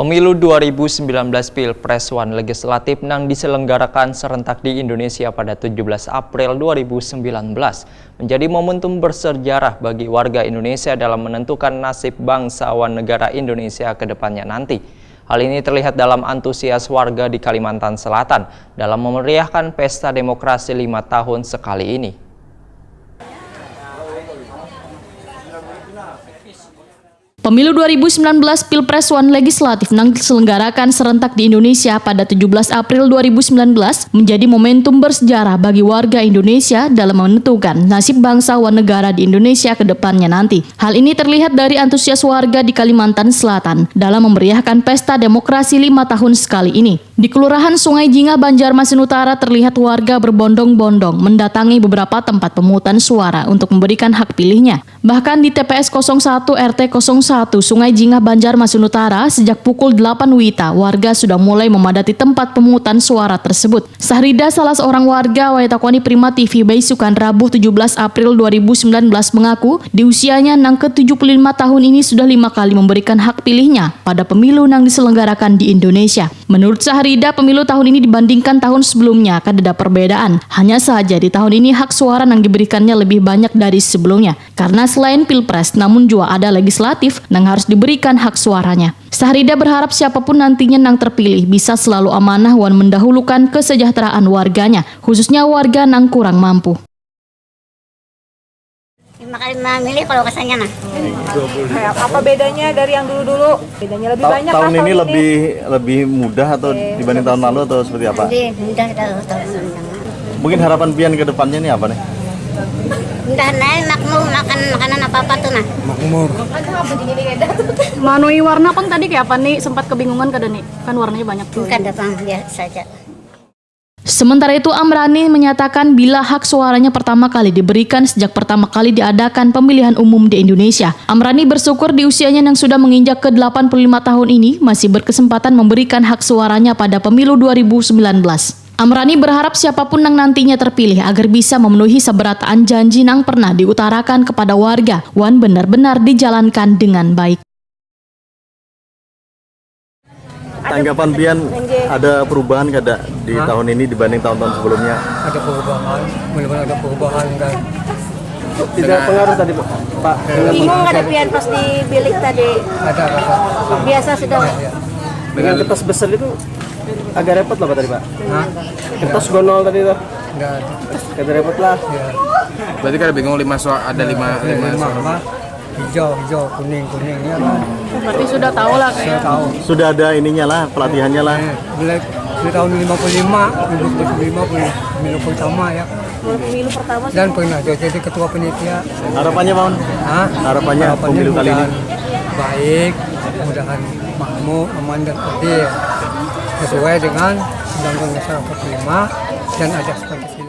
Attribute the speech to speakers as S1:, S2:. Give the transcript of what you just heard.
S1: Pemilu 2019 Pilpres One Legislatif yang diselenggarakan serentak di Indonesia pada 17 April 2019 menjadi momentum bersejarah bagi warga Indonesia dalam menentukan nasib bangsa dan negara Indonesia ke depannya nanti. Hal ini terlihat dalam antusias warga di Kalimantan Selatan dalam memeriahkan pesta demokrasi 5 tahun sekali ini.
S2: Pemilu 2019 Pilpres One Legislatif yang diselenggarakan serentak di Indonesia pada 17 April 2019 menjadi momentum bersejarah bagi warga Indonesia dalam menentukan nasib bangsa dan negara di Indonesia ke depannya nanti. Hal ini terlihat dari antusias warga di Kalimantan Selatan dalam memeriahkan pesta demokrasi 5 tahun sekali ini. Di Kelurahan Sungai Jingah, Banjarmasin Utara terlihat warga berbondong-bondong mendatangi beberapa tempat pemungutan suara untuk memberikan hak pilihnya. Bahkan di TPS 01 RT 01 Sungai Jingah, Banjarmasin Utara, sejak pukul 8 WITA, warga sudah mulai memadati tempat pemungutan suara tersebut. Sahrida, salah seorang warga Waitakoni Prima TV Baisukan, Rabu 17 April 2019 mengaku di usianya yang ke-75 tahun ini sudah 5 kali memberikan hak pilihnya pada pemilu yang diselenggarakan di Indonesia. Menurut Sahrida, pemilu tahun ini dibandingkan tahun sebelumnya akan ada perbedaan. Hanya saja di tahun ini hak suara yang diberikannya lebih banyak dari sebelumnya. Karena selain Pilpres, namun juga ada legislatif yang harus diberikan hak suaranya. Sahrida berharap siapapun nantinya yang terpilih bisa selalu amanah dan mendahulukan kesejahteraan warganya, khususnya warga yang kurang mampu.
S3: 5 kali memilih kalau kesannya nah.
S4: Apa bedanya dari yang dulu-dulu? Bedanya lebih banyak
S5: tahun ini lebih mudah atau dibanding tahun lalu atau seperti apa?
S3: Lebih mudah dari tahun lalu.
S5: Mungkin harapan pian ke depannya ini apa nih?
S3: Mudah naik makmur makan makanan apa-apa tuh nah.
S5: Makmur.
S2: Manui warna pang tadi kayak apa nih? Sempat kebingungan kada nih? Kan warnanya banyak tuh.
S3: Bukan datang biasa saja.
S2: Sementara itu, Amrani menyatakan bila hak suaranya pertama kali diberikan sejak pertama kali diadakan pemilihan umum di Indonesia. Amrani bersyukur di usianya yang sudah menginjak ke 85 tahun ini masih berkesempatan memberikan hak suaranya pada pemilu 2019. Amrani berharap siapapun yang nantinya terpilih agar bisa memenuhi seberataan janji yang pernah diutarakan kepada warga dan benar-benar dijalankan dengan baik.
S5: Tanggapan pian ada perubahan kada di tahun ini dibanding tahun-tahun sebelumnya?
S6: Ada perubahan, benar-benar ada perubahan kan.
S5: Tidak pengaruh tadi Pak?
S4: Bingung ada pian pas di bilik tadi.
S6: Ada.
S4: Biasa sudah.
S5: Dengan kertas besar itu agak repot lah Pak tadi Pak?
S6: Hah?
S5: Kertas gonol tadi tuh?
S6: Enggak.
S5: Agak repot lah.
S6: Ya.
S7: Berarti kan bingung lima
S6: Lima. Hijau, kuning ya kan.
S2: Berarti sudah tahu lah
S6: Saya tahu.
S5: Sudah ada ininya lah, pelatihannya lah.
S6: Mulai dari tahun 55 pemilu pertama ya.
S4: Pemilu pertama
S6: Dan pernah jadi ketua panitia.
S5: Harapannya Pak?
S6: Hah?
S5: Harapannya pemilu kali ini?
S6: Baik, mudahan makmur, aman dan adil sesuai dengan Undang-Undang Dasar 45 dan ada seperti